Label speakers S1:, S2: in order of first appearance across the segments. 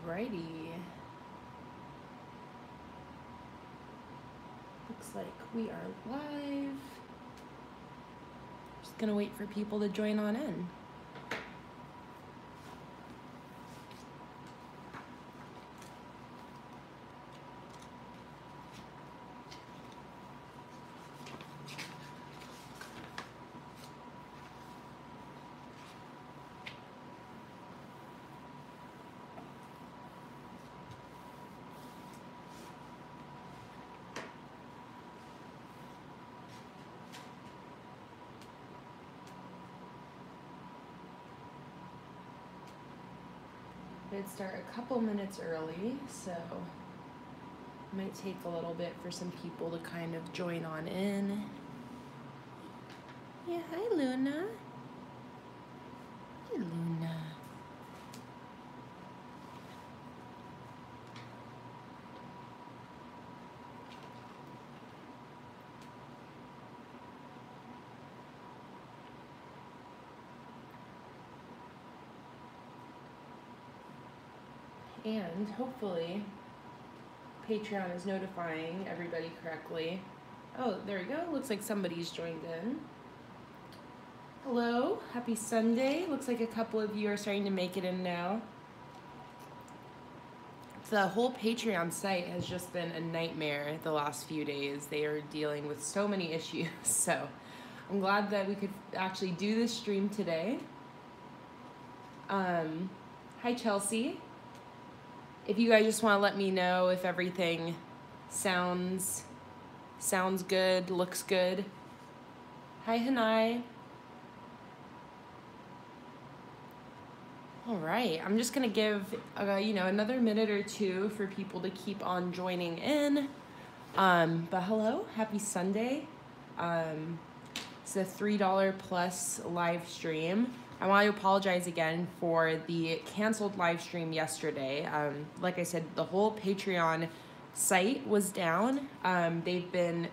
S1: Alrighty. Looks like we are live. Just gonna wait for people to join on in. Did start a couple minutes early, so it might take a little bit for some people to kind of join on in. Yeah, hi Luna. Hi Luna. And hopefully Patreon is notifying everybody correctly. Oh, there we go. Looks like somebody's joined in. Hello, happy Sunday. Looks like a couple of you are starting to make it in now. The whole Patreon site has just been a nightmare the last few days. They are dealing with so many issues. So I'm glad that we could actually do this stream today. Hi, Chelsea. If you guys just want to let me know if everything sounds good, looks good. Hi, Hanai. All right, I'm just gonna give another minute or two for people to keep on joining in. But hello, happy Sunday. It's a $3 plus live stream. I want to apologize again for the canceled live stream yesterday. Like I said, the whole Patreon site was down. They've been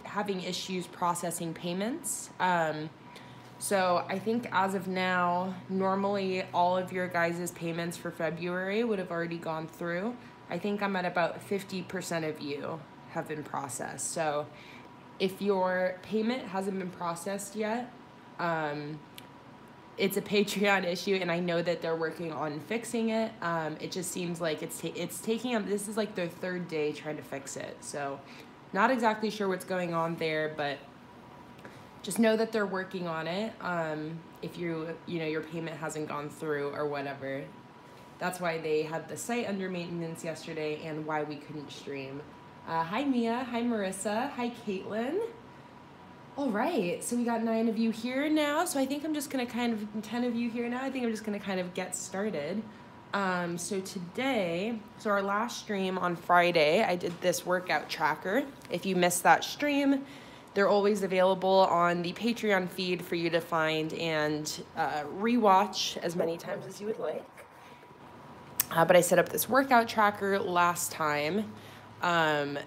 S1: having issues processing payments. So I think as of now, normally all of your guys' payments for February would have already gone through. I think I'm at about 50% of you have been processed. So if your payment hasn't been processed yet, it's a Patreon issue, and I know that they're working on fixing it. It just seems like it's taking them. This is like their third day trying to fix it. So not exactly sure what's going on there, but just know that they're working on it. If your payment hasn't gone through or whatever, that's why they had the site under maintenance yesterday and why we couldn't stream. Hi Mia, hi Marissa, hi Caitlin. All right, so we got 9 of you here now. So I think I'm just gonna 10 of you here now. I think I'm just gonna kind of get started. So our last stream on Friday, I did this workout tracker. If you missed that stream, they're always available on the Patreon feed for you to find and rewatch as many times as you would like. But I set up this workout tracker last time.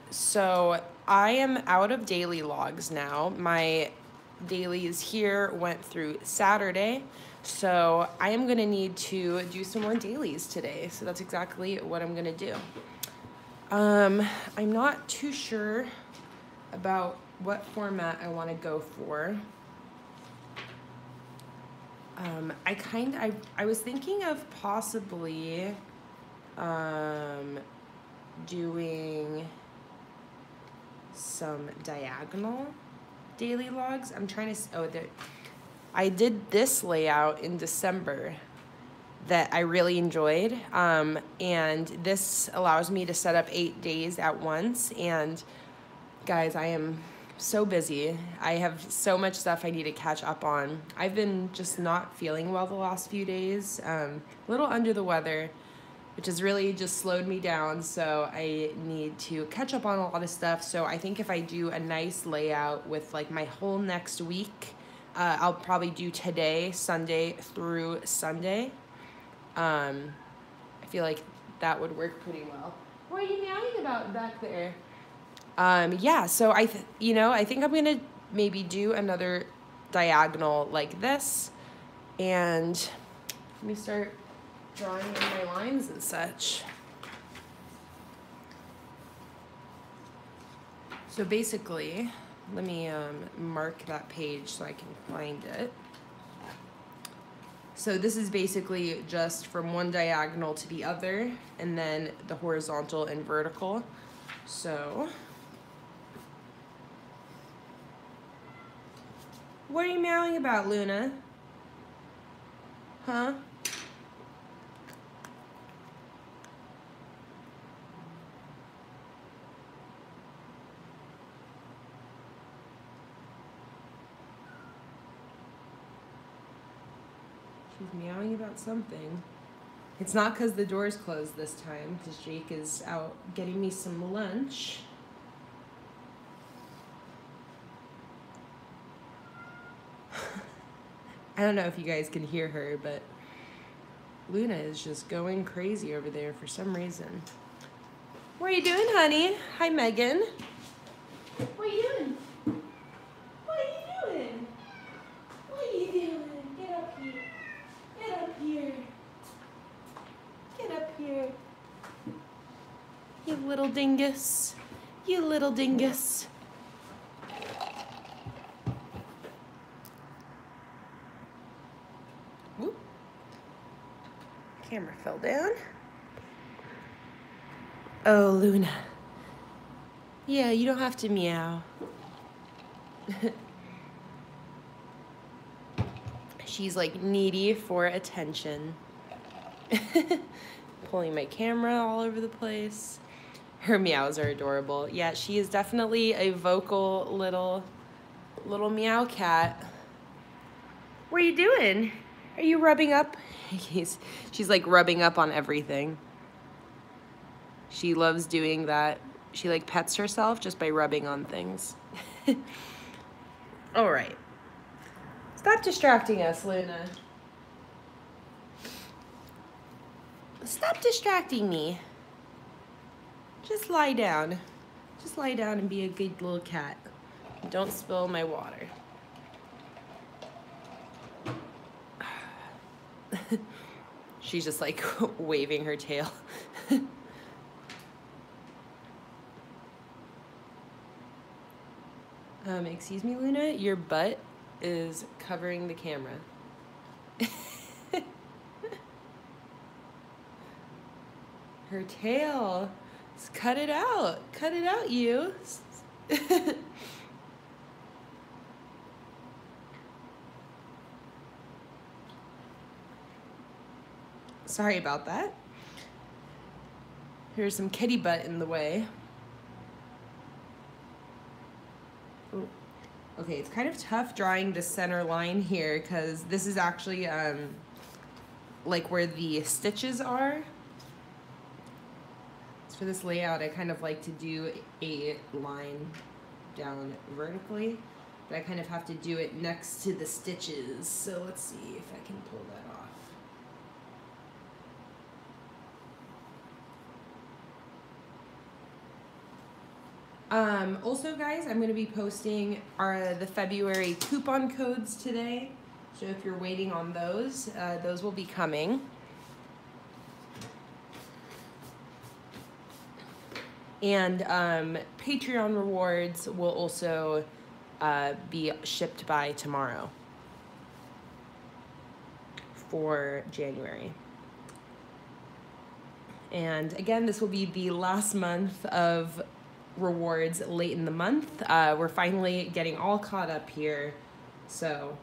S1: So I am out of daily logs now. My dailies here went through Saturday, so I am gonna need to do some more dailies today. So that's exactly what I'm gonna do. I'm not too sure about what format I wanna go for. I was thinking of possibly doing some diagonal daily logs. I'm trying to, I did this layout in December that I really enjoyed. And this allows me to set up 8 days at once. And guys, I am so busy. I have so much stuff I need to catch up on. I've been just not feeling well the last few days, a little under the weather, which has really just slowed me down. So I need to catch up on a lot of stuff. So I think if I do a nice layout with like my whole next week, I'll probably do today, Sunday through Sunday. I feel like that would work pretty well. What are you meowing about back there? Yeah, so I think I'm gonna maybe do another diagonal like this, and let me start drawing in my lines and such. So basically, let me mark that page so I can find it. So this is basically just from one diagonal to the other, and then the horizontal and vertical. So, what are you meowing about, Luna? Huh? She's meowing about something. It's not because the door's closed this time, because Jake is out getting me some lunch. I don't know if you guys can hear her, but Luna is just going crazy over there for some reason. What are you doing, honey? Hi, Megan. What are you doing? What are you doing? What are you doing? Get up here. Get up here. Get up here. You little dingus. You little dingus. Whoop. Camera fell down. Oh, Luna. Yeah, you don't have to meow. She's like needy for attention. Pulling my camera all over the place. Her meows are adorable. Yeah, she is definitely a vocal little meow cat. What are you doing? Are you rubbing up? She's like rubbing up on everything. She loves doing that. She like pets herself just by rubbing on things. All right. Stop distracting us, Luna. Stop distracting me. Just lie down. Just lie down and be a good little cat. Don't spill my water. She's just like waving her tail. Excuse me, Luna, your butt is covering the camera. Her tail. Just cut it out. Cut it out, you. Sorry about that. Here's some kitty butt in the way. Ooh. Okay, it's kind of tough drawing the center line here because this is actually like where the stitches are. So for this layout, I kind of like to do a line down vertically, but I kind of have to do it next to the stitches. So let's see if I can pull that off. Also, guys, I'm going to be posting the February coupon codes today. So if you're waiting on those will be coming. And Patreon rewards will also be shipped by tomorrow for January. And again, this will be the last month of rewards late in the month. We're finally getting all caught up here. So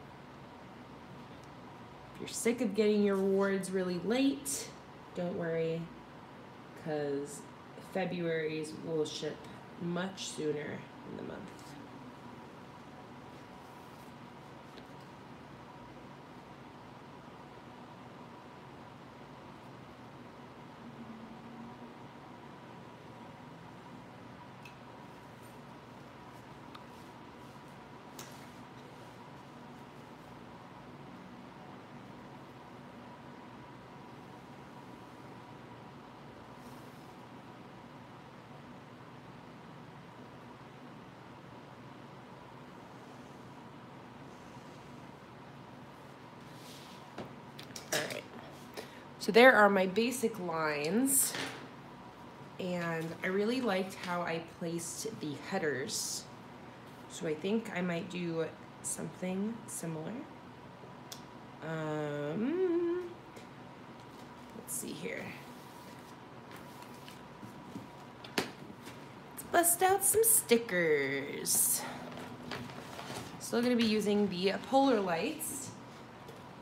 S1: if you're sick of getting your rewards really late, don't worry, because February's will ship much sooner in the month. So there are my basic lines, and I really liked how I placed the headers. So I think I might do something similar. Let's see here. Let's bust out some stickers. Still gonna be using the polar lights.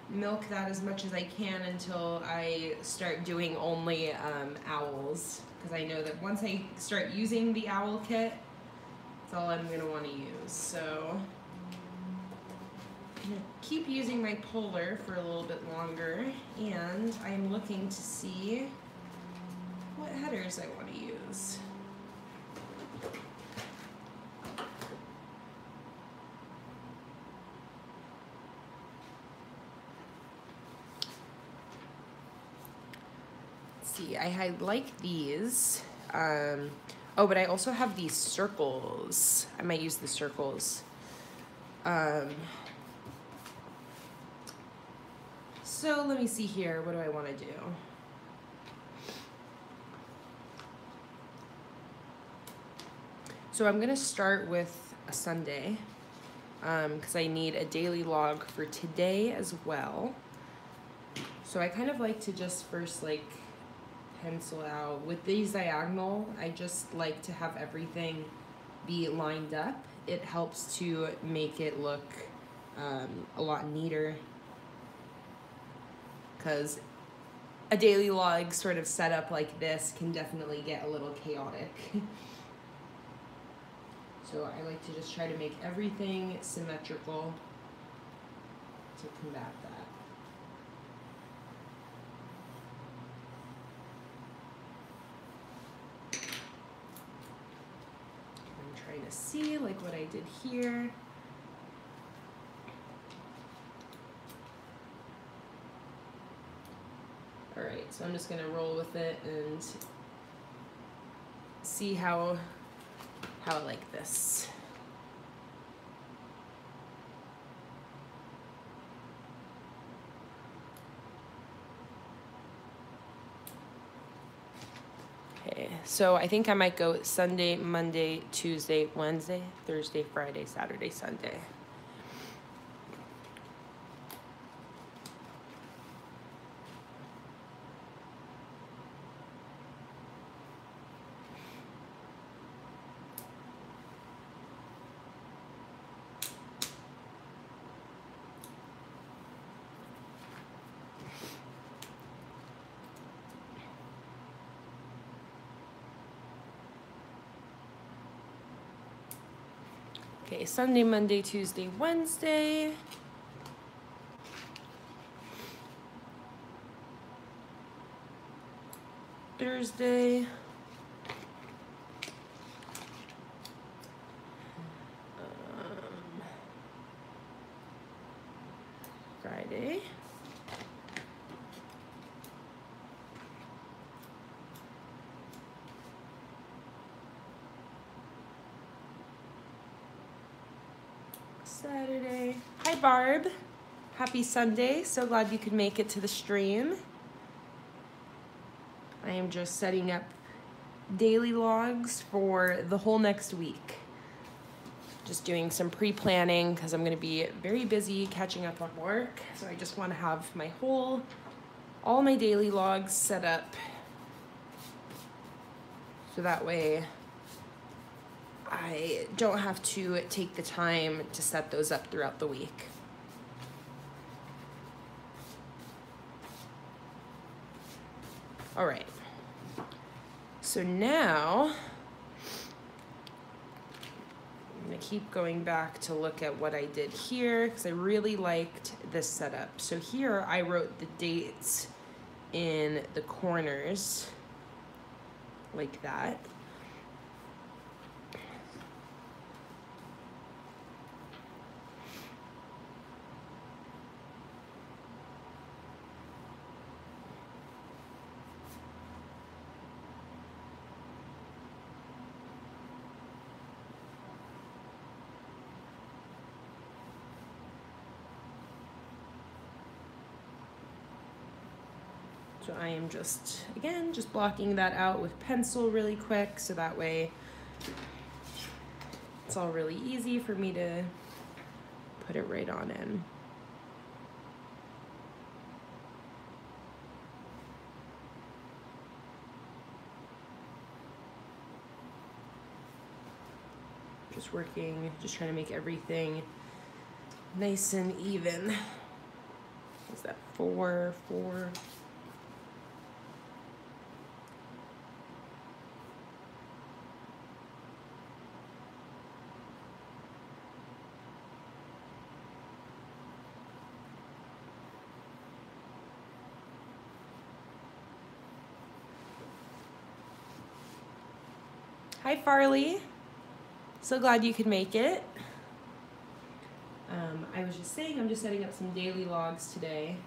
S1: Milk that as much as I can until I start doing only owls, because I know that once I start using the owl kit, that's all I'm gonna want to use. So I'm gonna keep using my polar for a little bit longer, and I'm looking to see what headers I want to use. See, I like these. Oh, but I also have these circles. I might use the circles. So let me see here. What do I want to do? So I'm gonna start with a Sunday, because I need a daily log for today as well. So I kind of like to just first like pencil out with these diagonal. I just like to have everything be lined up. It helps to make it look a lot neater, because a daily log sort of set up like this can definitely get a little chaotic. So I like to just try to make everything symmetrical to combat that. To see like what I did here. All right, so I'm just gonna roll with it and see how I like this. Okay, so I think I might go Sunday, Monday, Tuesday, Wednesday, Thursday, Friday, Saturday, Sunday. Okay, Sunday, Monday, Tuesday, Wednesday. Thursday. Friday. Saturday. Hi Barb. Happy Sunday. So glad you could make it to the stream. I am just setting up daily logs for the whole next week. Just doing some pre-planning because I'm going to be very busy catching up on work. So I just want to have all my daily logs set up so that way I don't have to take the time to set those up throughout the week. All right. So now I'm gonna keep going back to look at what I did here because I really liked this setup. So here I wrote the dates in the corners like that. So I am just, again, just blocking that out with pencil really quick so that way it's all really easy for me to put it right on in. Just working, just trying to make everything nice and even. Is that 4, 4? Hi, Farley. So glad you could make it. I was just saying, I'm just setting up some daily logs today.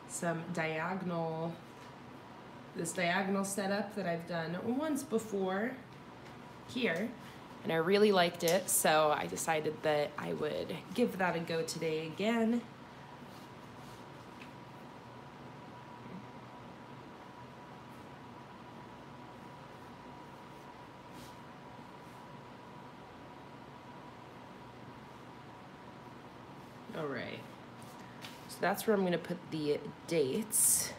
S1: Some diagonal, this diagonal setup that I've done once before here, and I really liked it, so I decided that I would give that a go today again. All right, so that's where I'm gonna put the dates.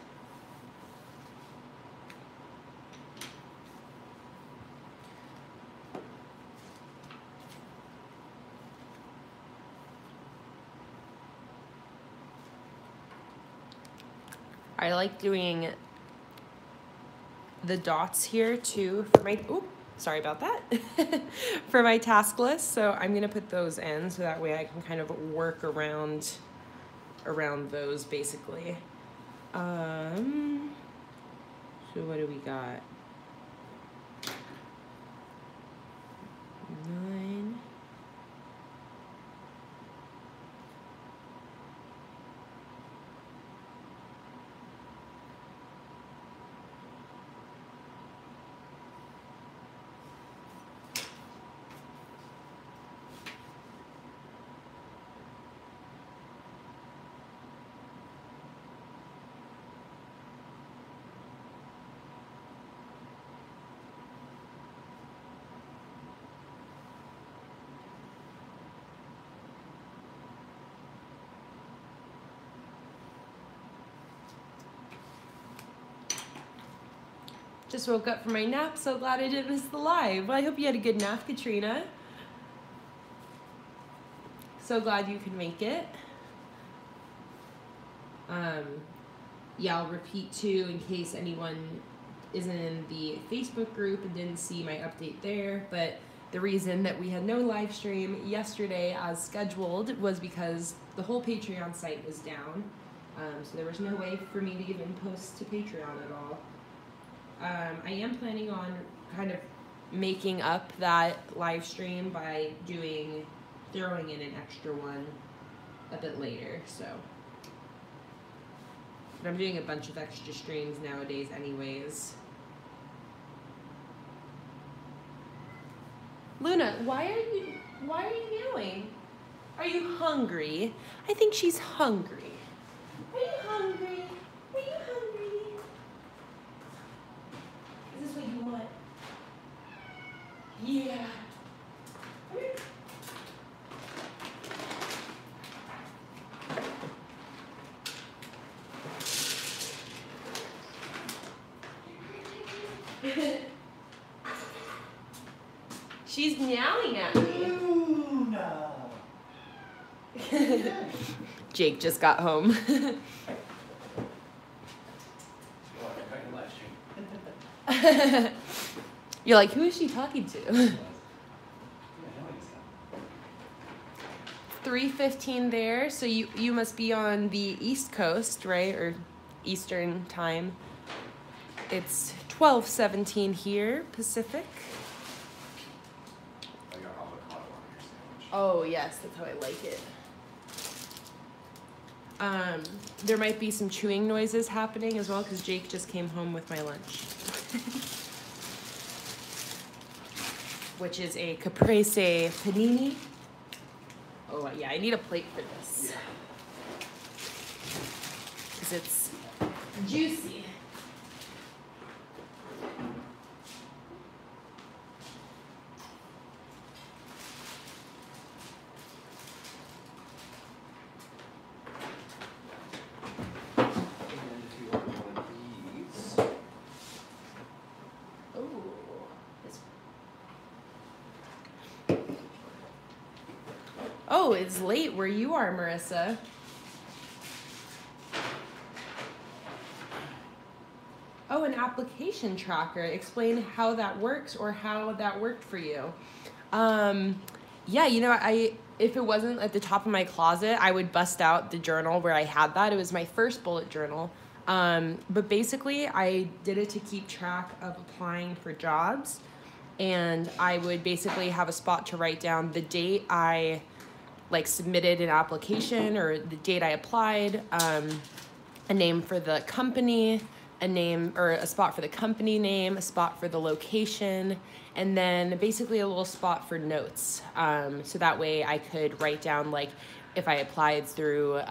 S1: I like doing the dots here too for my, oh, sorry about that, for my task list. So I'm gonna put those in so that way I can kind of work around those basically. So what do we got? 9. Just woke up from my nap, so glad I didn't miss the live. Well, I hope you had a good nap, Katrina. So glad you could make it. Yeah, I'll repeat too in case anyone isn't in the Facebook group and didn't see my update there, but the reason that we had no live stream yesterday as scheduled was because the whole Patreon site was down. So there was no way for me to even post to Patreon at all. I am planning on kind of making up that live stream by throwing in an extra one a bit later, so. But I'm doing a bunch of extra streams nowadays anyways. Luna, why are you meowing? Are you hungry? I think she's hungry. Are you hungry? Are you hungry? Is this what you want? Yeah. She's meowing at me. Luna. Jake just got home. You're like, who is she talking to? 3:15 there, so you must be on the East Coast, right? Or Eastern time. It's 12:17 here, Pacific.
S2: I got avocado on your sandwich.
S1: Oh yes, that's how I like it. There might be some chewing noises happening as well because Jake just came home with my lunch. Which is a caprese panini. Oh yeah, I need a plate for this. because it's juicy. Oh, it's late where you are, Marissa. Oh, an application tracker. Explain how that works or how that worked for you. Yeah, you know, if it wasn't at the top of my closet, I would bust out the journal where I had that. It was my first bullet journal. But basically, I did it to keep track of applying for jobs. And I would basically have a spot to write down the date I submitted an application or the date I applied, a name for the company, a name or a spot for the company name, a spot for the location, and then basically a little spot for notes. So that way I could write down if I applied through,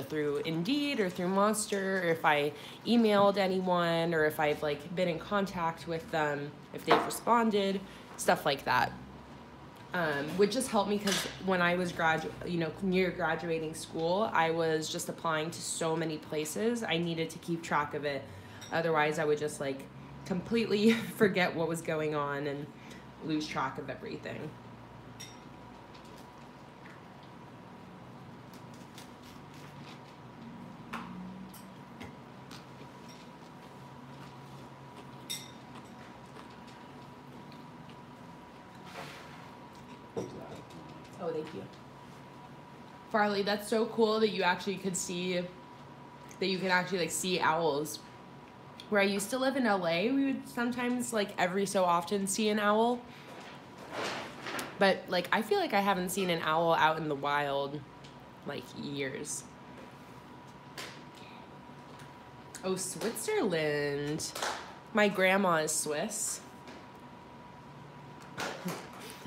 S1: through Indeed or through Monster, or if I emailed anyone, or if I've been in contact with them, if they've responded, stuff like that. Would just help me because when I was near graduating school, I was just applying to so many places. I needed to keep track of it. Otherwise, I would just completely forget what was going on and lose track of everything. Oh, thank you. Farley, that's so cool that you actually could see, that you can actually see owls. Where I used to live in LA, we would sometimes every so often see an owl. But I feel like I haven't seen an owl out in the wild years. Oh, Switzerland. My grandma is Swiss.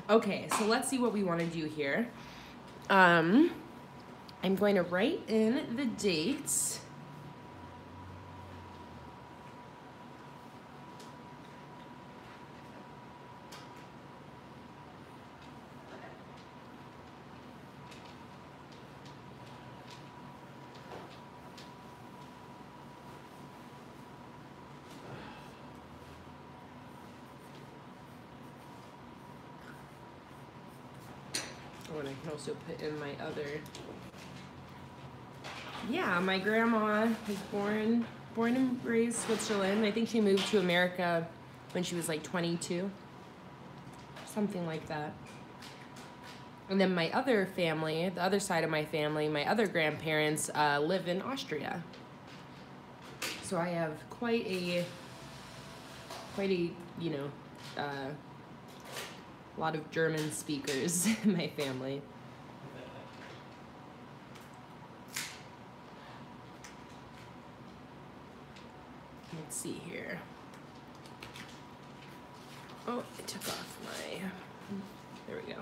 S1: Okay, so let's see what we want to do here. I'm going to write in the dates. Oh, and I can also put in my other. Yeah, my grandma was born and raised Switzerland. I think she moved to America when she was 22, something like that. And then my other family, the other side of my family, my other grandparents live in Austria. So I have quite a lot of German speakers in my family. Let's see here. Oh, I took off my, there we go.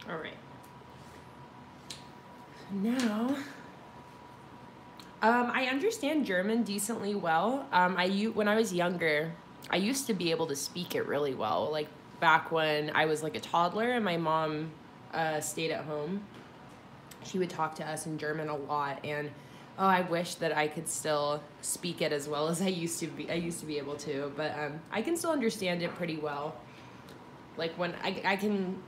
S1: All right. Now, I understand German decently well. When I was younger, I used to be able to speak it really well. Back when I was a toddler and my mom stayed at home, she would talk to us in German a lot. And oh, I wish that I could still speak it as well as I used to be. I used to be able to, but I can still understand it pretty well. When I can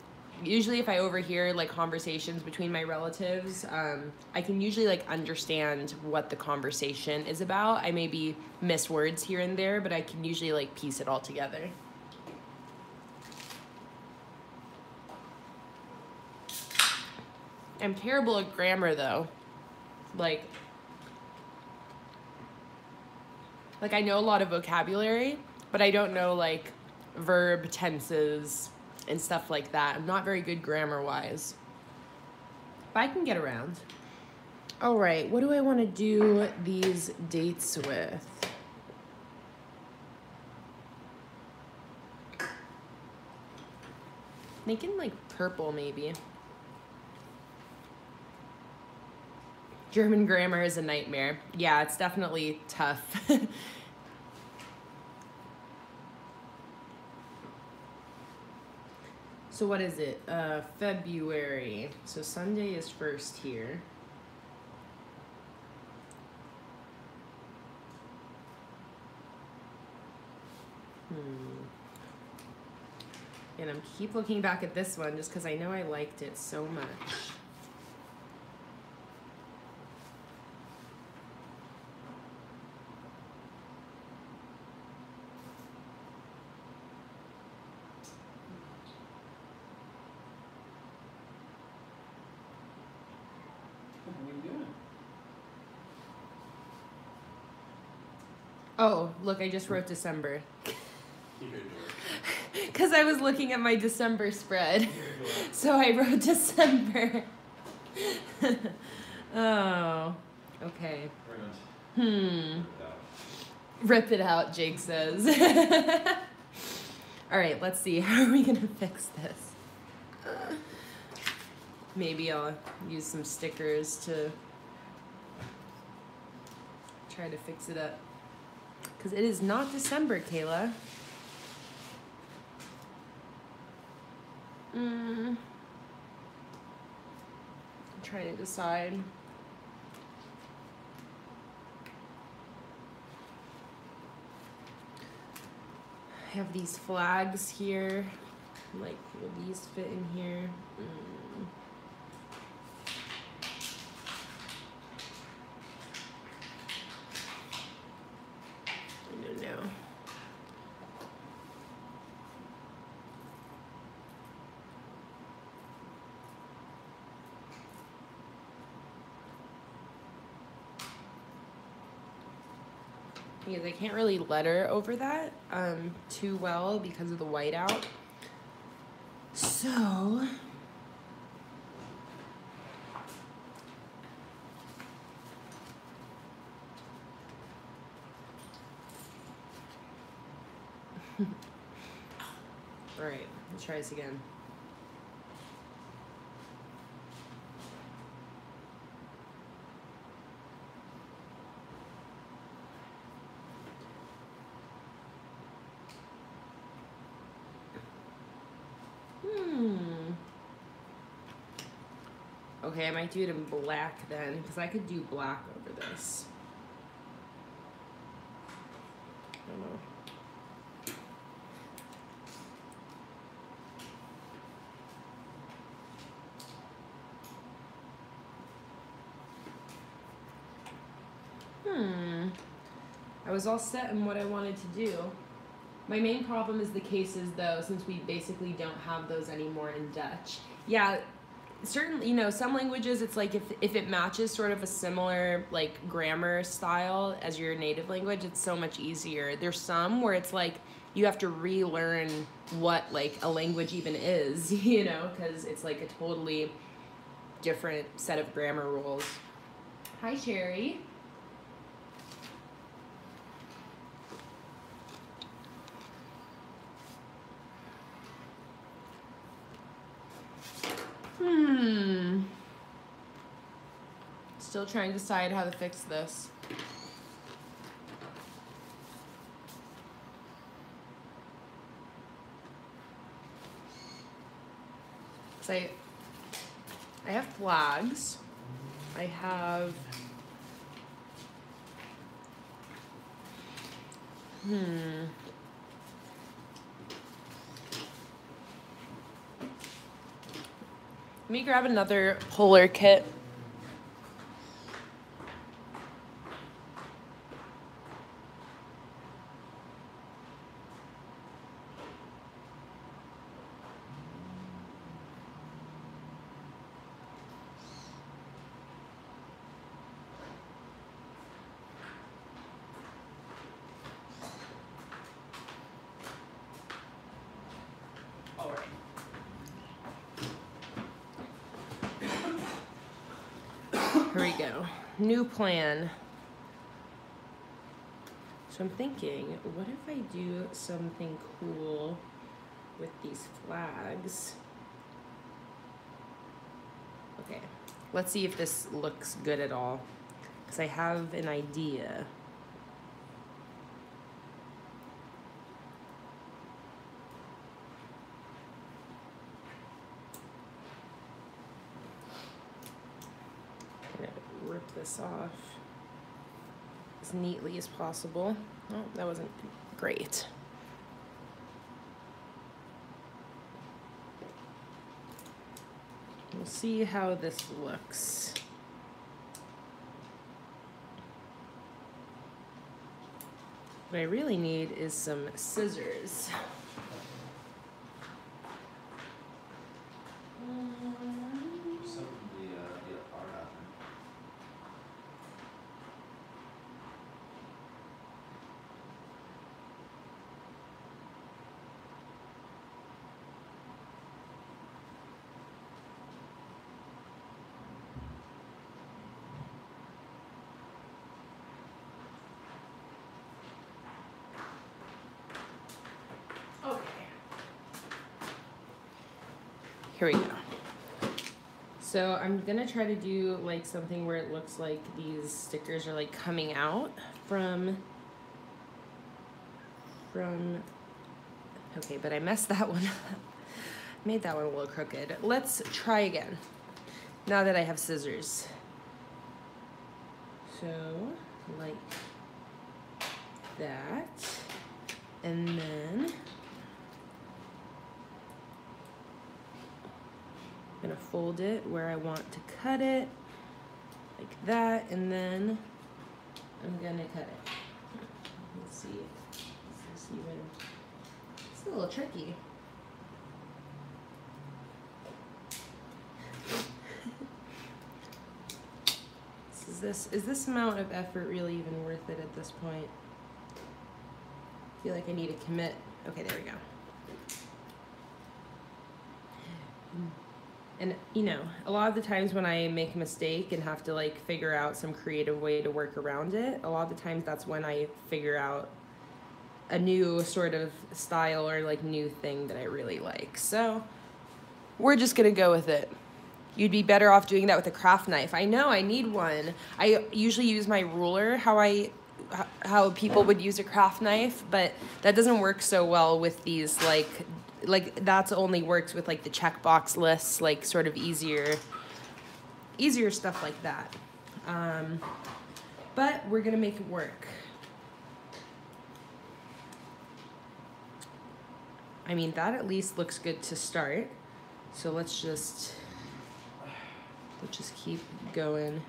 S1: usually if I overhear like conversations between my relatives, I can usually like understand what the conversation is about. I maybe miss words here and there, but I can usually like piece it all together. I'm terrible at grammar though. Like I know a lot of vocabulary, but I don't know like verb tenses and stuff like that. I'm not very good grammar-wise. But I can get around. All right, what do I want to do these dates with? Thinking like purple maybe. German grammar is a nightmare. Yeah, it's definitely tough. So what is it? February. So Sunday is first here. And I'm keep looking back at this one just because I know I liked it so much. Oh, look, I just wrote December. Because I was looking at my December spread. So I wrote December. Oh, okay. Rip it out, Jake says. All right, let's see. How are we going to fix this? Maybe I'll use some stickers to try to fix it up. Because it is not December, Kayla. I'm trying to decide. I have these flags here. Like, will these fit in here? I don't know. Because I can't really letter over that too well because of the whiteout. So all right, let's try this again. Okay, I might do it in black then, because I could do black over this. I don't know. I was all set in what I wanted to do. My main problem is the cases though, since we basically don't have those anymore in Dutch. Yeah, certain, you know, some languages it's like if it matches sort of a similar like grammar style as your native language, it's so much easier. There's some where it's like you have to relearn what like a language even is, you know, because it's like a totally different set of grammar rules. Hi, Sherry. Still trying to decide how to fix this. So I have flags. I have Let me grab another polar kit. Here we go. New plan. So I'm thinking, what if I do something cool with these flags? Okay, let's see if this looks good at all, because I have an idea. Rip this off as neatly as possible. Oh, that wasn't great. We'll see how this looks. What I really need is some scissors. Here we go. So I'm gonna try to do like something where it looks like these stickers are like coming out from, okay, but I messed that one up. Made that one a little crooked. Let's try again, now that I have scissors. So, like that, and then I'm gonna fold it where I want to cut it, like that, and then I'm gonna cut it. Let's see. It's a little tricky. Is this amount of effort really even worth it at this point? I feel like I need to commit. Okay, there we go. And you know, a lot of the times when I make a mistake and have to like figure out some creative way to work around it, a lot of the times that's when I figure out a new sort of style or like new thing that I really like. So we're just gonna go with it. You'd be better off doing that with a craft knife. I know, I need one. I usually use my ruler how people would use a craft knife, but that doesn't work so well with these like that's only works with like the checkbox lists, like sort of easier stuff like that. But we're gonna make it work. I mean, that at least looks good to start. So let's just keep going.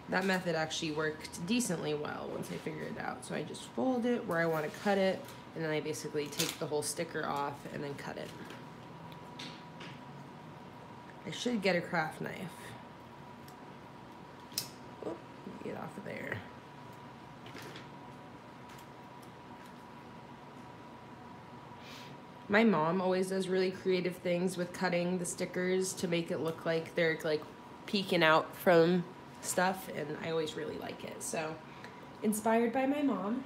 S1: That method actually worked decently well once I figured it out. So I just fold it where I want to cut it, and then I basically take the whole sticker off and then cut it. I should get a craft knife. Oh, get off of there. My mom always does really creative things with cutting the stickers to make it look like they're like peeking out from stuff, and I always really like it. So, inspired by my mom.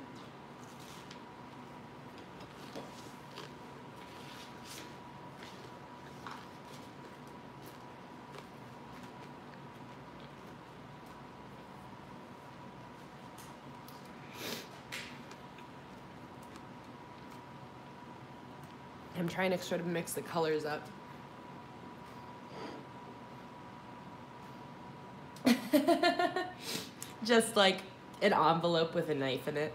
S1: I'm trying to sort of mix the colors up. Just like an envelope with a knife in it.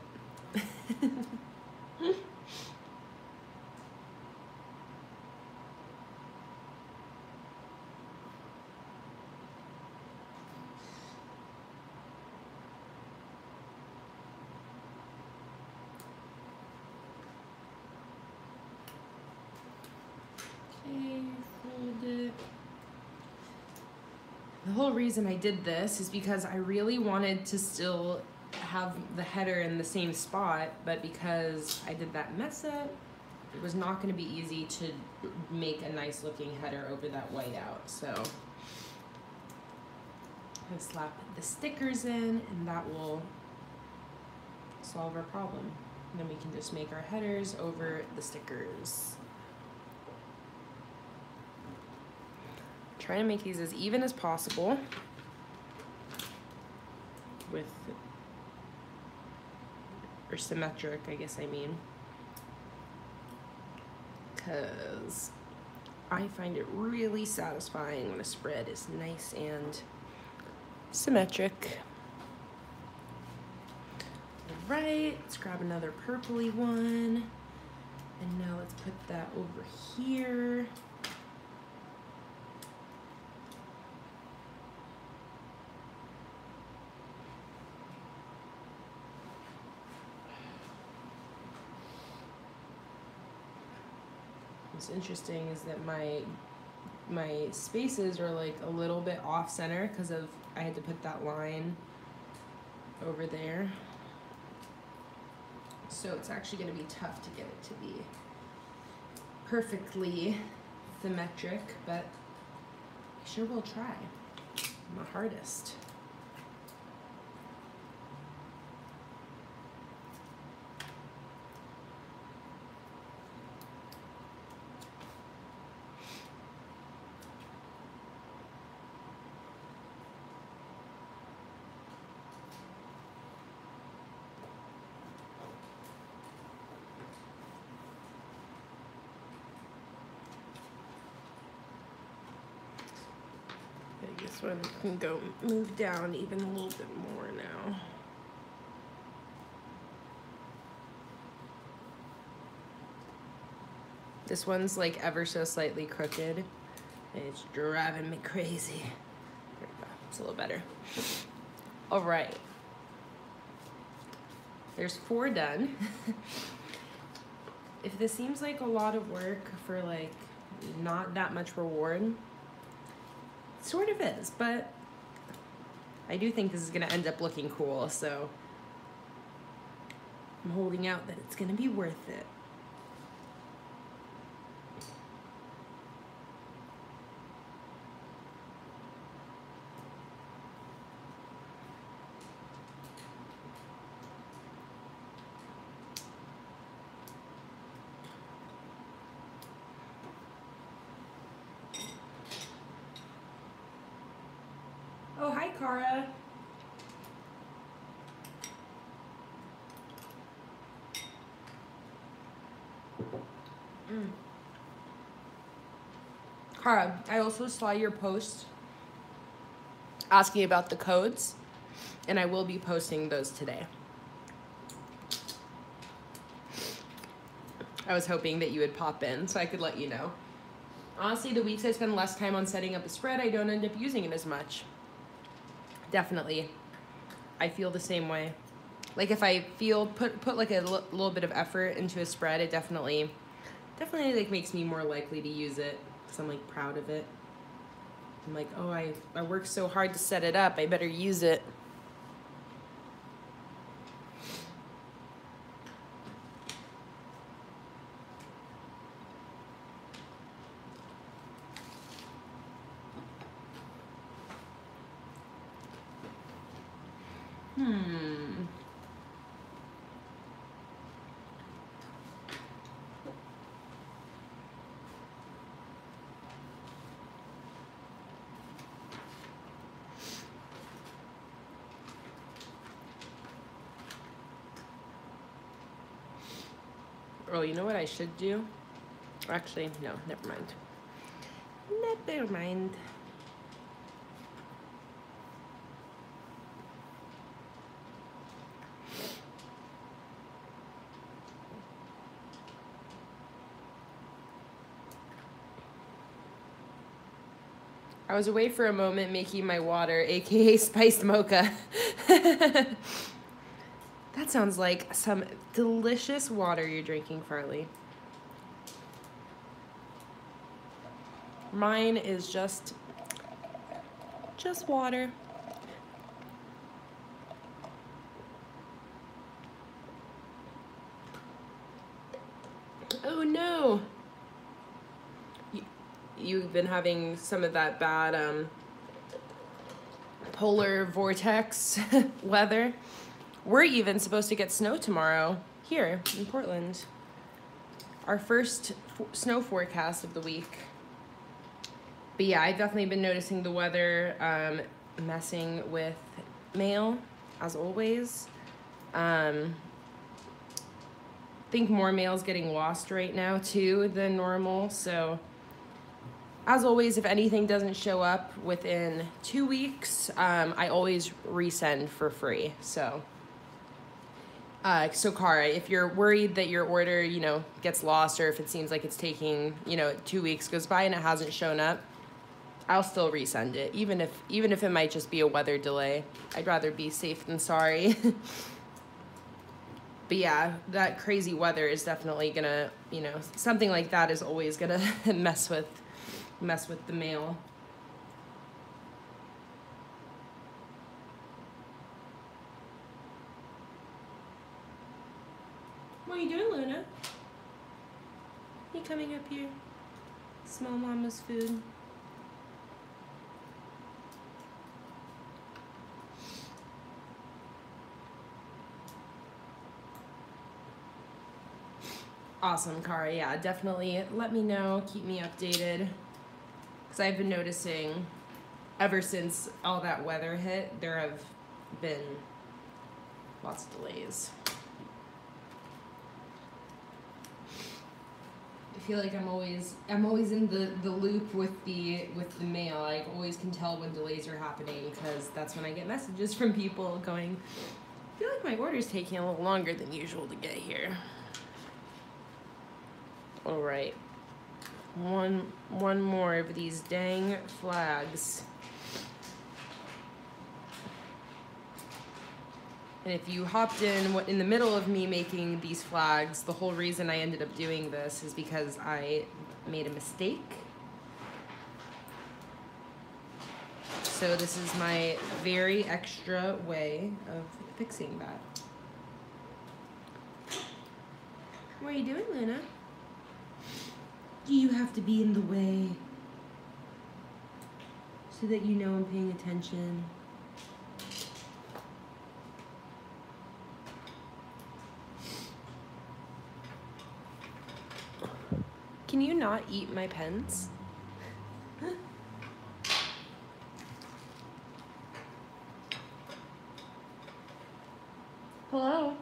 S1: The whole reason I did this is because I really wanted to still have the header in the same spot, but because I did that mess up, it was not going to be easy to make a nice looking header over that whiteout. So I'm going to slap the stickers in, and that will solve our problem. And then we can just make our headers over the stickers. Try to make these as even as possible with, or symmetric, I guess I mean, because I find it really satisfying when a spread is nice and symmetric. All right, let's grab another purpley one, and now let's put that over here. What's interesting is that my spaces are like a little bit off center because of I had to put that line over there. So it's actually going to be tough to get it to be perfectly symmetric, but I sure will try my hardest. This one can go move down even a little bit more now. This one's like ever so slightly crooked. It's driving me crazy. There we go. It's a little better. All right. There's 4 done. If this seems like a lot of work for like not that much reward, sort of is, but I do think this is gonna end up looking cool, so I'm holding out that it's gonna be worth it. Oh, hi, Cara. Cara, I also saw your post asking about the codes, and I will be posting those today. I was hoping that you would pop in so I could let you know. Honestly, the weeks I spend less time on setting up a spread, I don't end up using it as much. Definitely. I feel the same way. Like if I feel, put like a little bit of effort into a spread, it definitely like makes me more likely to use it because I'm like proud of it. I'm like, oh, I worked so hard to set it up, I better use it. Oh, you know what I should do? Actually, no, never mind. Never mind. I was away for a moment making my water, aka spiced mocha. That sounds like some delicious water you're drinking, Farley. Mine is just Just water. Oh no! You've been having some of that bad polar vortex weather. We're even supposed to get snow tomorrow here in Portland. Our first snow forecast of the week. But yeah, I've definitely been noticing the weather messing with mail, as always. I think more mail's getting lost right now too than normal, so as always, if anything doesn't show up within 2 weeks, I always resend for free. So Cara, if you're worried that your order, you know, gets lost, or if it seems like it's taking, you know, 2 weeks goes by and it hasn't shown up, I'll still resend it, even if it might just be a weather delay. I'd rather be safe than sorry. But yeah, that crazy weather is definitely gonna, you know, something like that is always gonna mess with the mail. What are you doing, Luna? You coming up here? Small mama's food. Awesome, Cara. Yeah, definitely let me know. Keep me updated. Because I've been noticing ever since all that weather hit, there have been lots of delays. I feel like I'm always in the loop with the mail. I always can tell when delays are happening because that's when I get messages from people going, I feel like my order's taking a little longer than usual to get here. All right, one more of these dang flags. And if you hopped in the middle of me making these flags, the whole reason I ended up doing this is because I made a mistake. So this is my very extra way of fixing that. What are you doing, Luna? You have to be in the way so that you know I'm paying attention. Can you not eat my pens? Hello?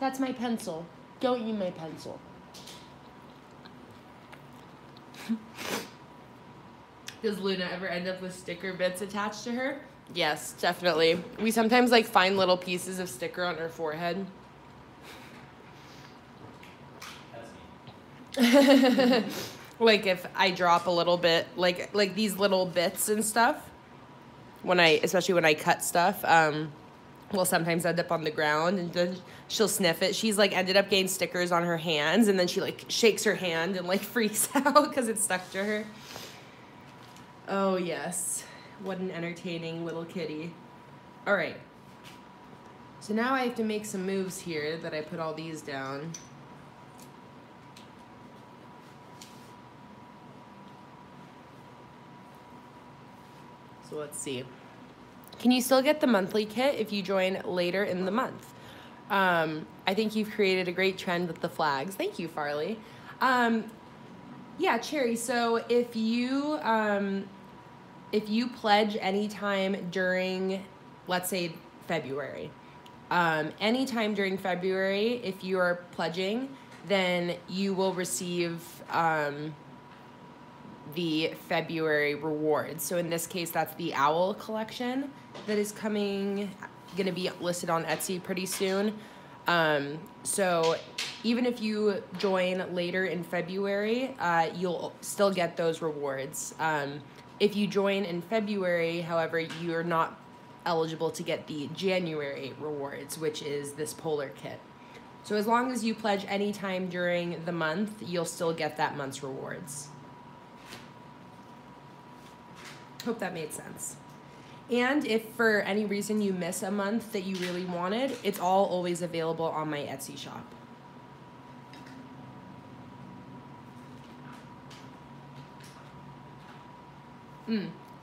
S1: That's my pencil. Don't eat my pencil. Does Luna ever end up with sticker bits attached to her? Yes, definitely. We sometimes like find little pieces of sticker on her forehead. Like if I drop a little bit, like these little bits and stuff, especially when I cut stuff, will sometimes end up on the ground, and then she'll sniff it. She's like ended up getting stickers on her hands, and then she like shakes her hand and like freaks out because it's stuck to her. Oh yes, what an entertaining little kitty. All right, so now I have to make some moves here that I put all these down. So let's see. Can you still get the monthly kit if you join later in the month? I think you've created a great trend with the flags. Thank you, Farley. Yeah, Cherry, so if you pledge anytime during, let's say, February, anytime during February, if you are pledging, then you will receive the February rewards. So in this case, that's the owl collection that is gonna be listed on Etsy pretty soon. So even if you join later in February, you'll still get those rewards. If you join in February, however, you're not eligible to get the January rewards, which is this polar kit. So as long as you pledge anytime during the month, you'll still get that month's rewards. Hope that made sense. And if for any reason you miss a month that you really wanted, it's all always available on my Etsy shop.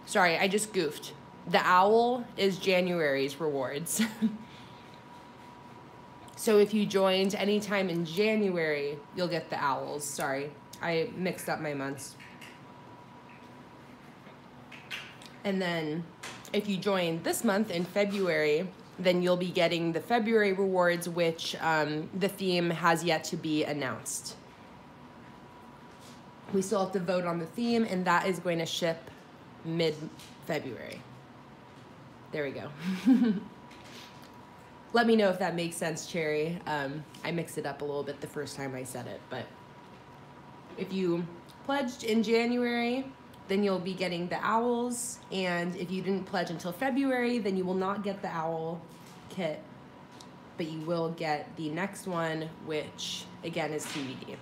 S1: Sorry, I just goofed. The owl is January's rewards. So if you joined anytime in January, you'll get the owls. Sorry, I mixed up my months. And then if you join this month in February, then you'll be getting the February rewards, which the theme has yet to be announced. We still have to vote on the theme, and that is going to ship mid-February. There we go. Let me know if that makes sense, Cherry. I mixed it up a little bit the first time I said it, but if you pledged in January, then you'll be getting the owls, and if you didn't pledge until February, then you will not get the owl kit, but you will get the next one, which again is TBD.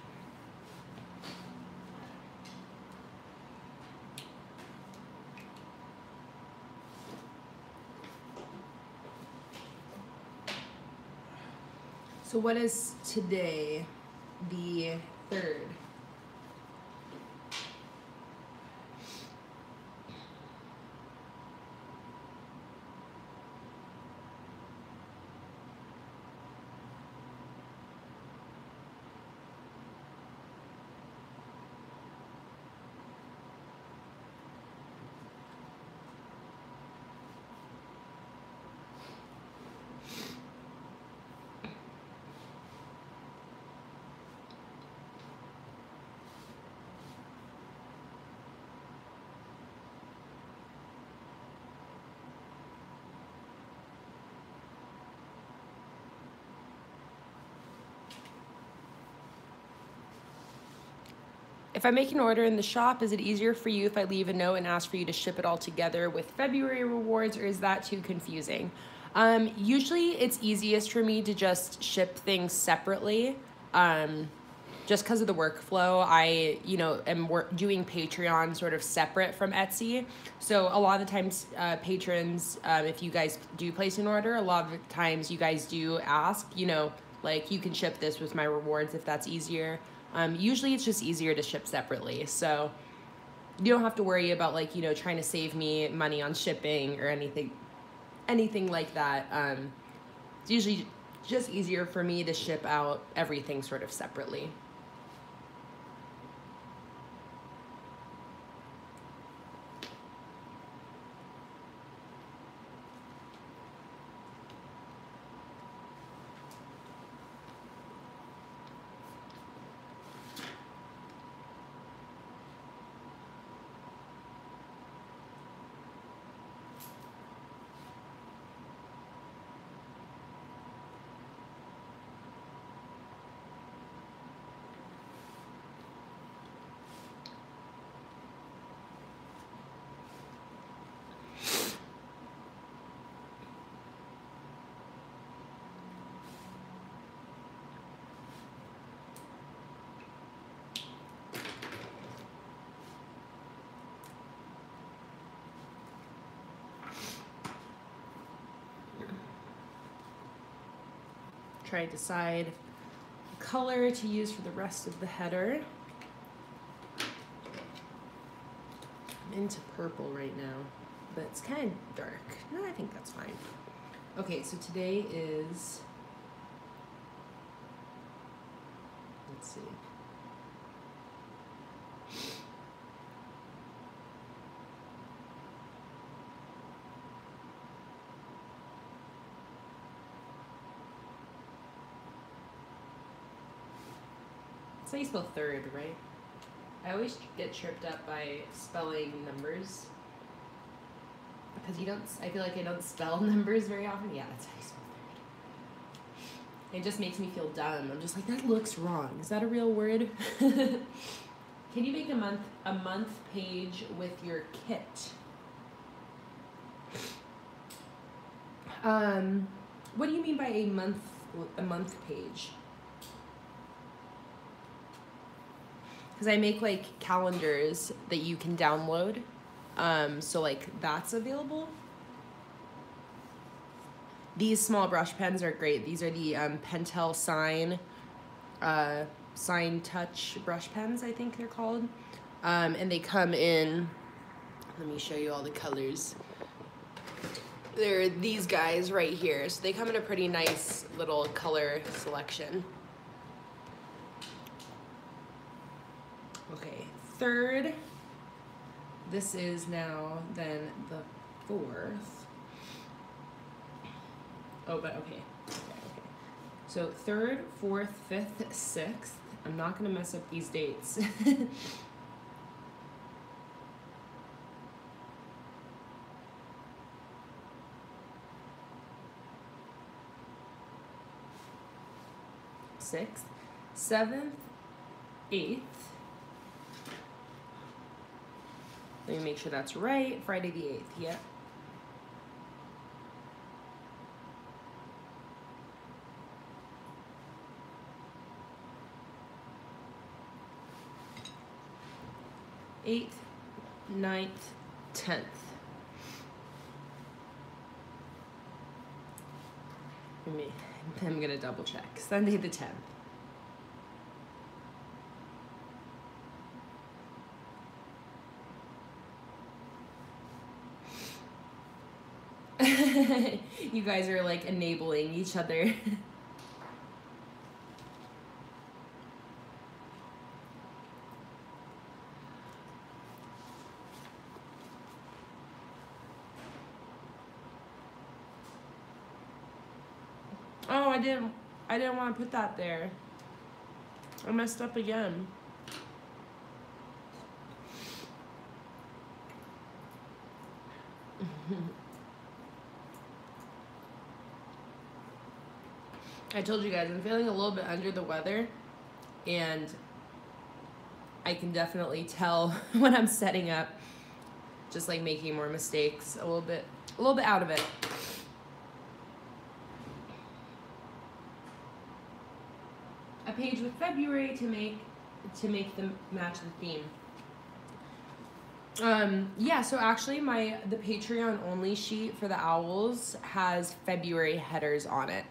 S1: So what is today? The 3rd. If I make an order in the shop, is it easier for you if I leave a note and ask for you to ship it all together with February rewards, or is that too confusing? Usually it's easiest for me to just ship things separately, just because of the workflow. I, am doing Patreon sort of separate from Etsy. So a lot of the times, patrons, if you guys do place an order, a lot of the times you guys do ask, like you can ship this with my rewards if that's easier. Usually it's just easier to ship separately, so you don't have to worry about trying to save me money on shipping or anything like that. It's usually just easier for me to ship out everything sort of separately. Try to decide the color to use for the rest of the header. I'm into purple right now, but it's kind of dark. No, I think that's fine. Okay, so today is, let's see. That's how you spell 3rd, right? I always get tripped up by spelling numbers because I feel like I don't spell numbers very often. Yeah, that's how you spell 3rd. It just makes me feel dumb. I'm just like, that looks wrong. Is that a real word? Can you make a month page with your kit? What do you mean by a month page? Because I make calendars that you can download. So like that's available. These small brush pens are great. These are the Pentel Sign Touch brush pens, I think they're called. And they come in, let me show you all the colors. They're these guys right here. So they come in a pretty nice little color selection. Okay, third. This is now then the fourth. Oh, but okay. So third, fourth, fifth, sixth. I'm not gonna mess up these dates. Sixth, seventh, eighth. Let me make sure that's right. Friday the 8th, yeah. Eighth, 9th, 10th. I'm gonna double check. Sunday the 10th. You guys are like enabling each other. Oh, I didn't want to put that there. I messed up again. I told you guys I'm feeling a little bit under the weather, and I can definitely tell when I'm setting up, just like making more mistakes, a little bit out of it. A page with February to make them match the theme. Yeah, so actually the Patreon only sheet for the owls has February headers on it.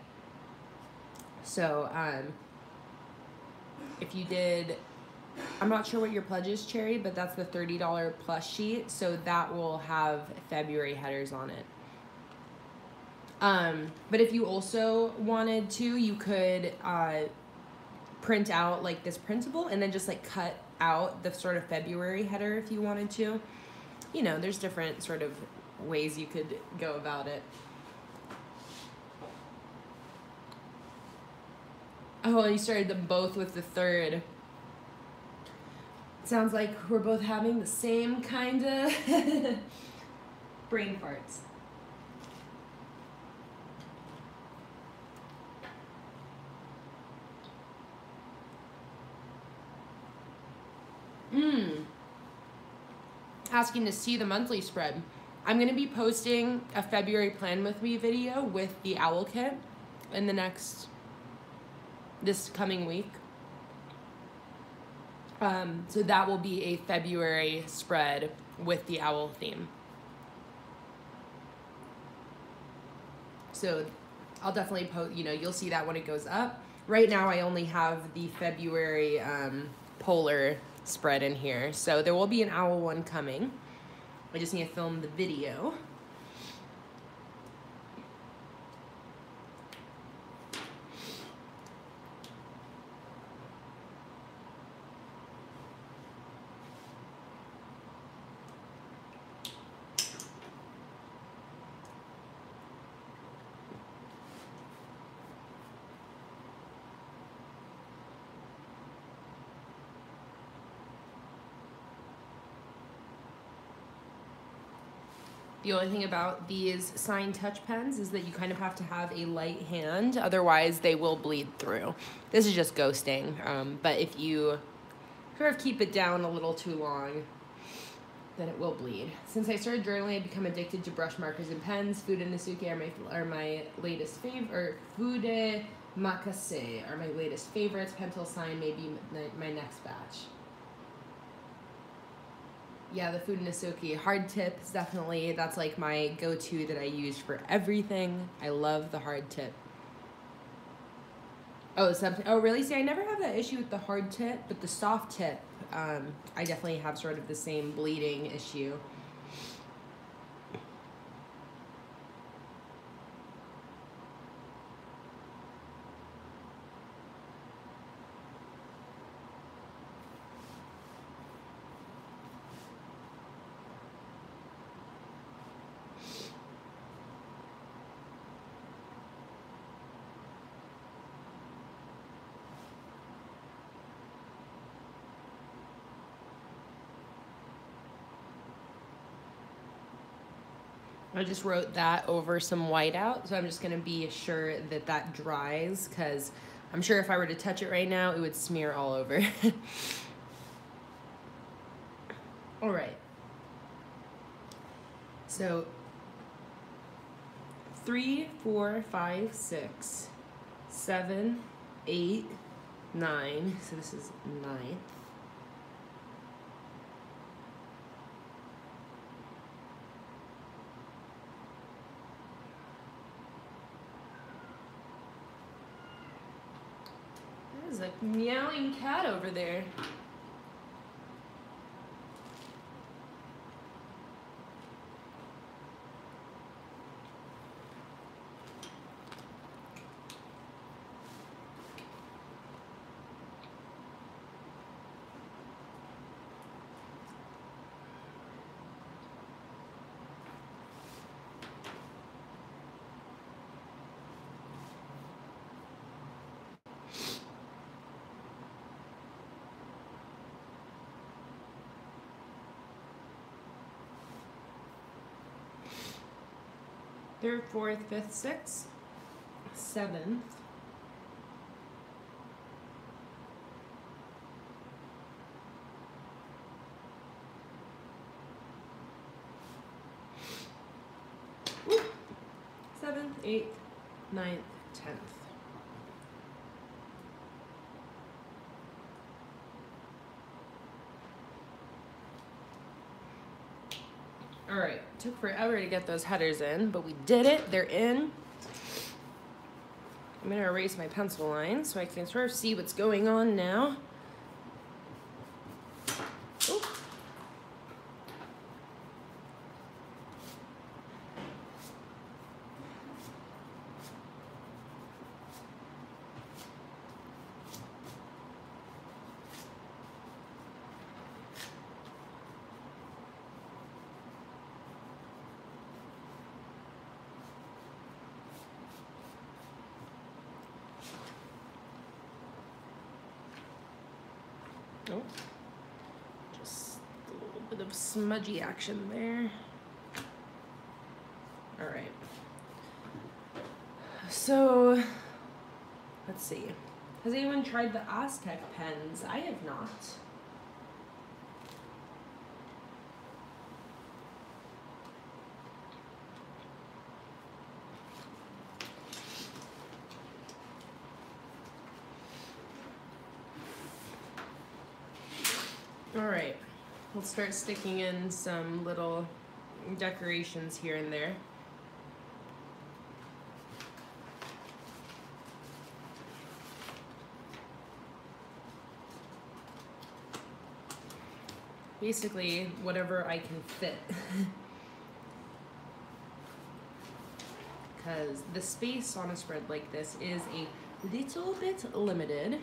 S1: So, if you did, I'm not sure what your pledge is, Cherry, but that's the $30 plus sheet, so that will have February headers on it. But if you also wanted to, you could print out like this printable and then just like cut out the sort of February header if you wanted to. You know, there's different sort of ways you could go about it. Oh, you started them both with the third. Sounds like we're both having the same kind of brain farts. Asking to see the monthly spread. I'm gonna be posting a February Plan With Me video with the owl kit in this coming week. So that will be a February spread with the owl theme. So I'll definitely post, you know, you'll see that when it goes up. Right now I only have the February polar spread in here. So there will be an owl one coming. I just need to film the video. The only thing about these Sign Touch pens is that you kind of have to have a light hand, otherwise they will bleed through. This is just ghosting, but if you sort of keep it down a little too long, then it will bleed. Since I started journaling, I've become addicted to brush markers and pens. Fudenosuke are my latest favorite, or Fudenosuke are my latest favorites. Pentel Sign may be my next batch. Yeah, the Fudenosuke hard tip is definitely, that's like my go-to that I use for everything. I love the hard tip. Oh, something. Oh, really? See, I never have that issue with the hard tip, but the soft tip, I definitely have sort of the same bleeding issue. I just wrote that over some whiteout, so I'm just gonna be sure that that dries, because I'm sure if I were to touch it right now, it would smear all over. All right. So 3, 4, 5, 6, 7, 8, 9. So this is 9th. There's a meowing cat over there. Third, fourth, fifth, sixth, 7th. Ooh. 7th, 8th, 9th, 10th. All right, took forever to get those headers in, but we did it, they're in. I'm gonna erase my pencil line so I can sort of see what's going on now. Ooh. Oh, just a little bit of smudgy action there. All right. So, let's see. Has anyone tried the Aztec pens? I have not. All right, let's start sticking in some little decorations here and there. Basically, whatever I can fit. Because the space on a spread like this is a little bit limited.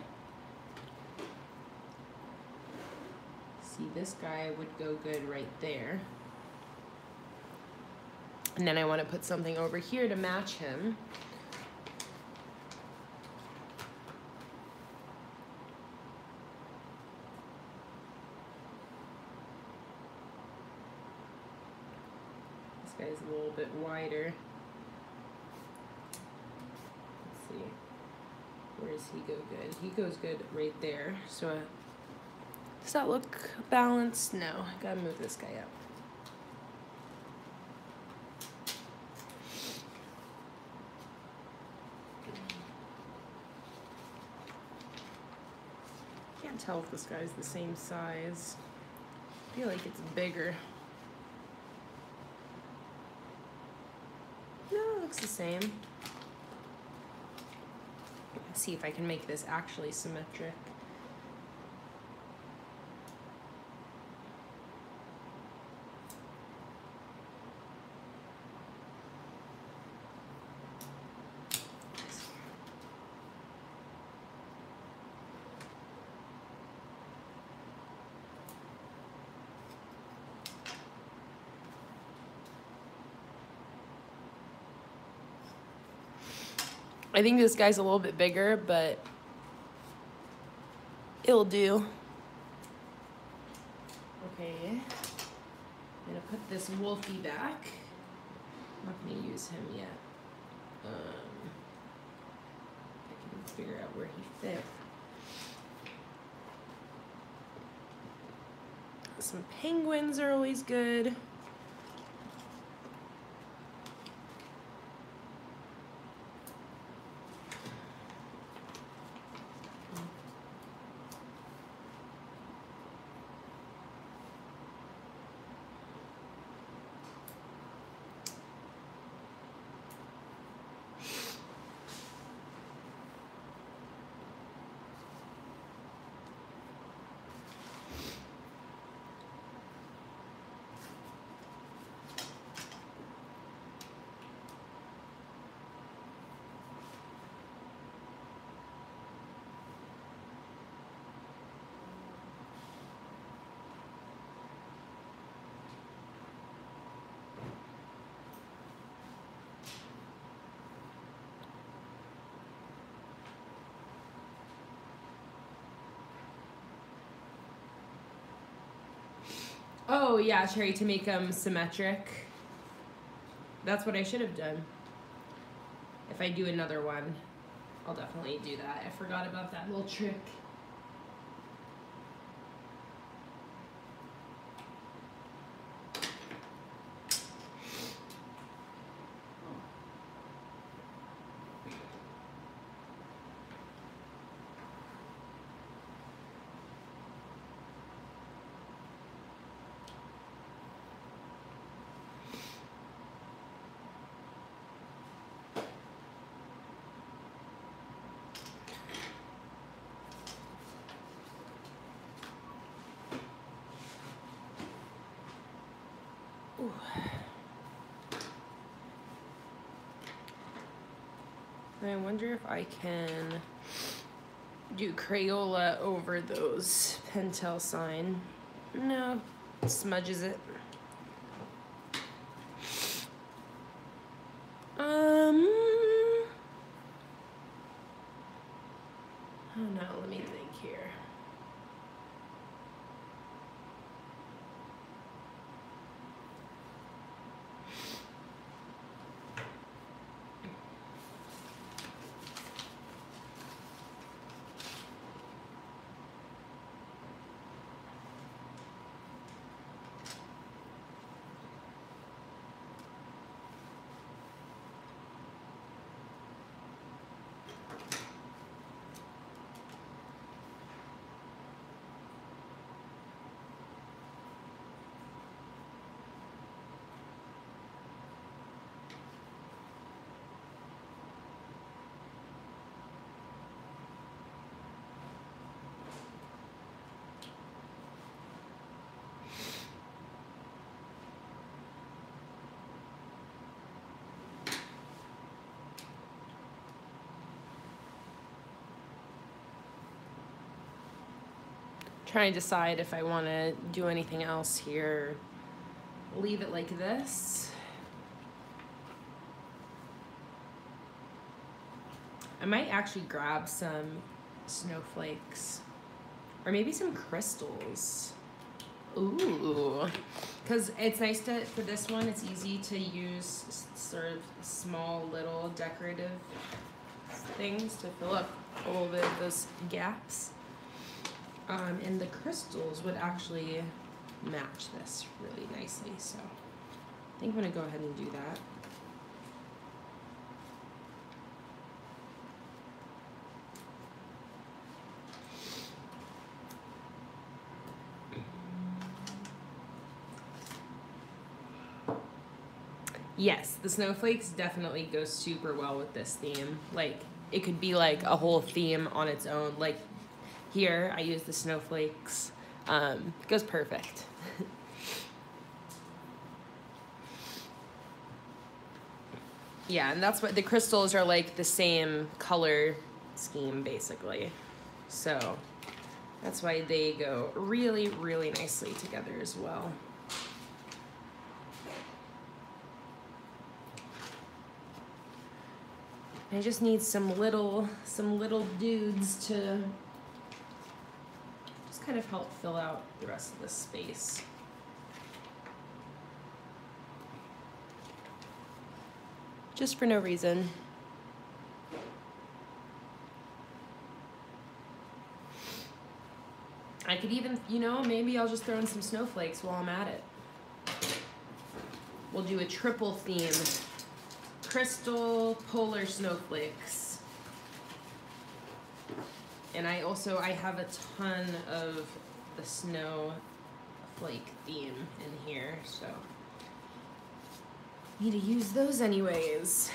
S1: See, this guy would go good right there. And then I want to put something over here to match him. This guy's a little bit wider. Let's see. Where does he go good? He goes good right there. So does that look balanced? No, I gotta move this guy up. Can't tell if this guy's the same size. feel like it's bigger. No, it looks the same. Let's see if I can make this actually symmetric. I think this guy's a little bit bigger, but it'll do. Okay, I'm gonna put this Wolfie back. I'm not gonna use him yet. I can figure out where he fit. Some penguins are always good. Oh yeah, Cherry, to make them symmetric. That's what I should have done. If I do another one, I'll definitely do that. I forgot about that little trick. Ooh. I wonder if I can do Crayola over those Pentel sign. No, it smudges it. Oh no, let me think here. Trying to decide if I want to do anything else here. Leave it like this. I might actually grab some snowflakes or maybe some crystals. Ooh, because it's nice to, for this one, it's easy to use sort of small little decorative things to fill up a little bit of those gaps. And the crystals would actually match this really nicely. So I think I'm gonna go ahead and do that. Yes, the snowflakes definitely go super well with this theme. Like, it could be like a whole theme on its own. Like, here, I use the snowflakes. It goes perfect. Yeah, and that's what the crystals are, like the same color scheme basically. So that's why they go really, really nicely together as well. I just need some little dudes to just kind of help fill out the rest of this space. Just for no reason. I could even, you know, maybe I'll just throw in some snowflakes while I'm at it. We'll do a triple theme. Crystal polar snowflakes. And I have a ton of the snowflake theme in here, so need to use those anyways.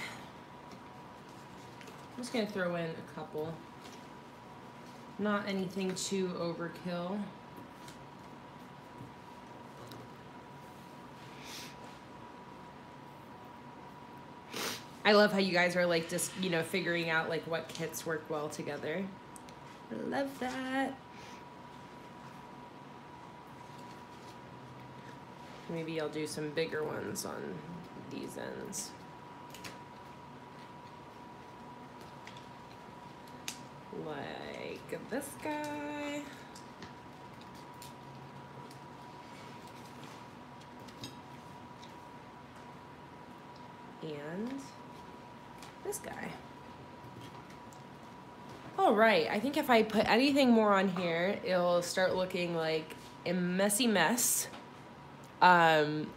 S1: I'm just gonna throw in a couple. Not anything too overkill. I love how you guys are like just, you know, figuring out like what kits work well together. I love that. Maybe I'll do some bigger ones on these ends. Like this guy. And this guy. All right, I think if I put anything more on here, it'll start looking like a messy mess. So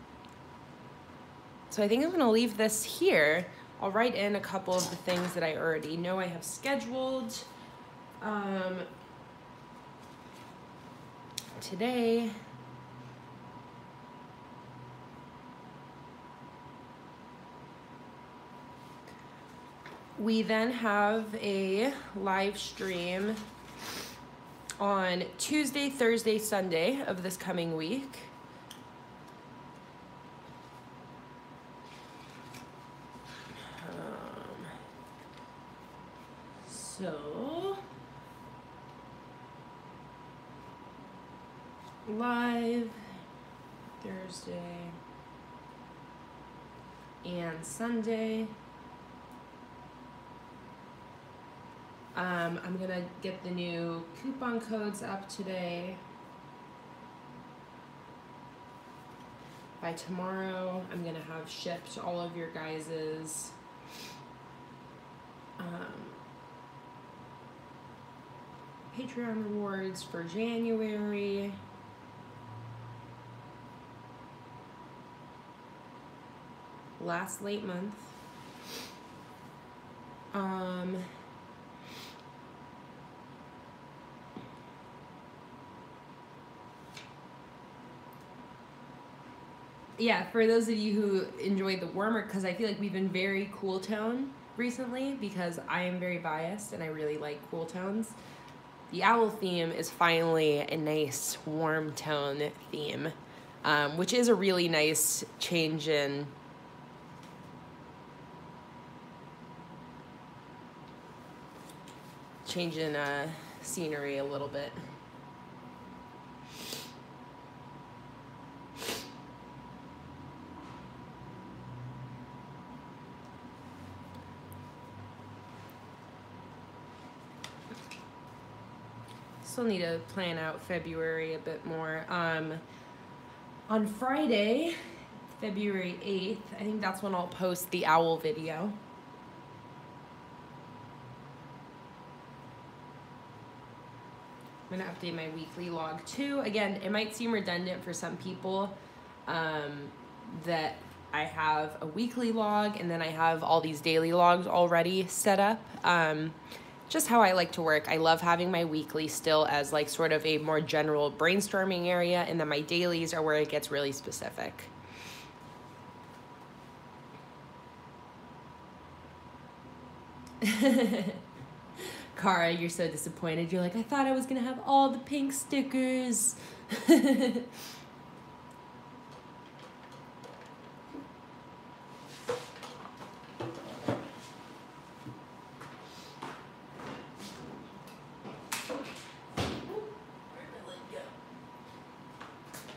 S1: I think I'm gonna leave this here. I'll write in a couple of the things that I already know I have scheduled. Today. We then have a live stream on Tuesday, Thursday, Sunday of this coming week. So, live Thursday and Sunday. I'm gonna get the new coupon codes up today. By tomorrow, I'm gonna have shipped all of your guys's Patreon rewards for January. Last late month. Yeah, for those of you who enjoyed the warmer, because I feel like we've been very cool tone recently because I am very biased and I really like cool tones. The owl theme is finally a nice warm tone theme, which is a really nice change in scenery a little bit. Still need to plan out February a bit more. On Friday, February 8th, I think that's when I'll post the owl video. I'm gonna update my weekly log too. Again, it might seem redundant for some people that I have a weekly log and then I have all these daily logs already set up. Just how I like to work. I love having my weekly still as like sort of a more general brainstorming area, and then my dailies are where it gets really specific. Cara, you're so disappointed. You're like, I thought I was gonna have all the pink stickers.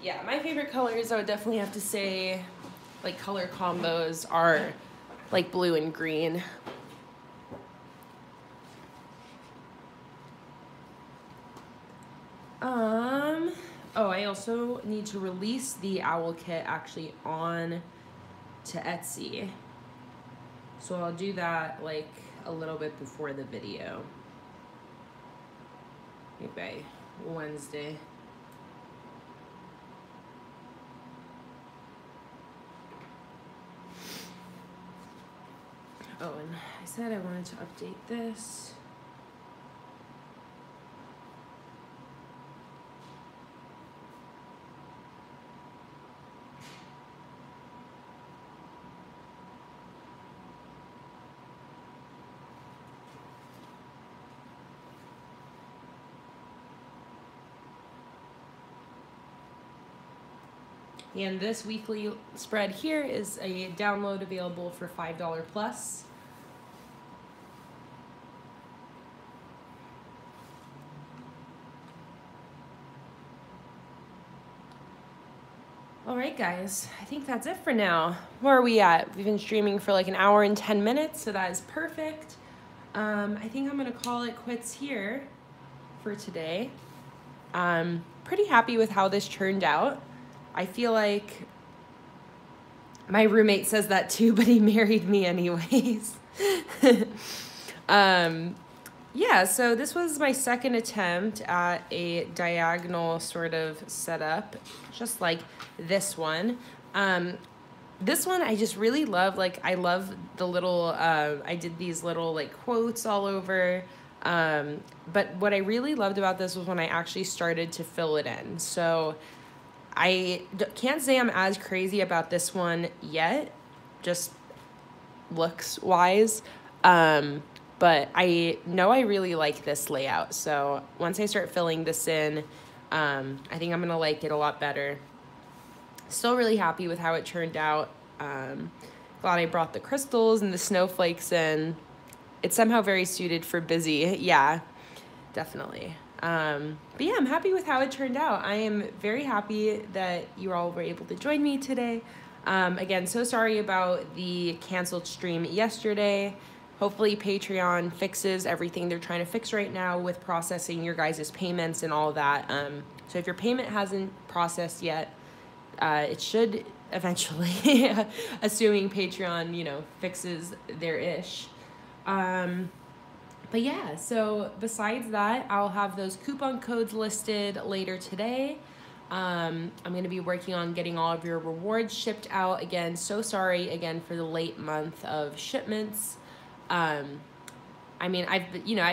S1: Yeah, my favorite colors, I would definitely have to say, like, color combos are like blue and green. Oh, I also need to release the owl kit actually on to Etsy. So I'll do that like a little bit before the video. Maybe Wednesday. Oh, and I said I wanted to update this. And this weekly spread here is a download available for $5 plus. All right, guys, I think that's it for now. Where are we at? We've been streaming for like an hour and 10 minutes, so that is perfect. I think I'm gonna call it quits here for today. Pretty happy with how this turned out. I feel like my roommate says that too, but he married me anyways. Yeah, so this was my second attempt at a diagonal sort of setup, just like this one. This one I just really love. Like, I love the little, I did these little like quotes all over. But what I really loved about this was when I actually started to fill it in. So I can't say I'm as crazy about this one yet, just looks wise. But I know I really like this layout. So once I start filling this in, I think I'm gonna like it a lot better. Still really happy with how it turned out. Glad I brought the crystals and the snowflakes in. It's somehow very suited for busy. Yeah, definitely. But yeah, I'm happy with how it turned out. I am very happy that you all were able to join me today. Again, so sorry about the canceled stream yesterday. Hopefully Patreon fixes everything they're trying to fix right now with processing your guys' payments and all that. So if your payment hasn't processed yet, it should eventually, assuming Patreon, you know, fixes their ish. But yeah, so besides that, I'll have those coupon codes listed later today. I'm going to be working on getting all of your rewards shipped out. Again, so sorry again for the late month of shipments. I mean, I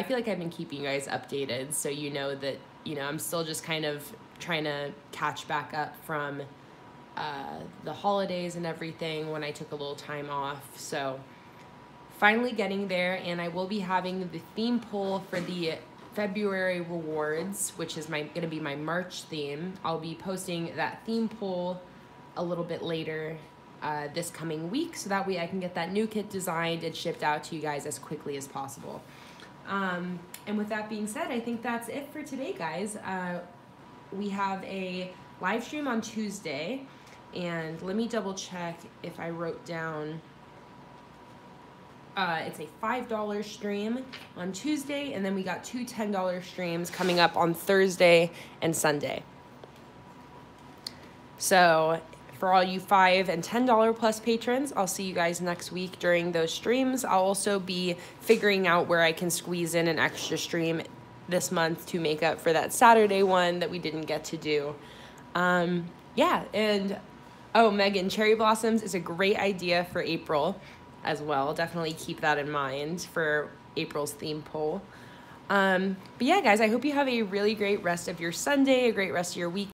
S1: feel like I've been keeping you guys updated, so you know that, you know, I'm still just kind of trying to catch back up from the holidays and everything when I took a little time off. So finally getting there, and I will be having the theme poll for the February rewards, which is gonna be my March theme. I'll be posting that theme poll a little bit later this coming week, so that way I can get that new kit designed and shipped out to you guys as quickly as possible. And with that being said, I think that's it for today, guys. We have a live stream on Tuesday, and let me double check if I wrote down. It's a $5 stream on Tuesday, and then we got two $10 streams coming up on Thursday and Sunday. So for all you $5 and $10 plus patrons, I'll see you guys next week during those streams. I'll also be figuring out where I can squeeze in an extra stream this month to make up for that Saturday one that we didn't get to do. Yeah, and oh, Megan, cherry blossoms is a great idea for April as well. Definitely keep that in mind for April's theme poll. But yeah, guys, I hope you have a really great rest of your Sunday, a great rest of your week.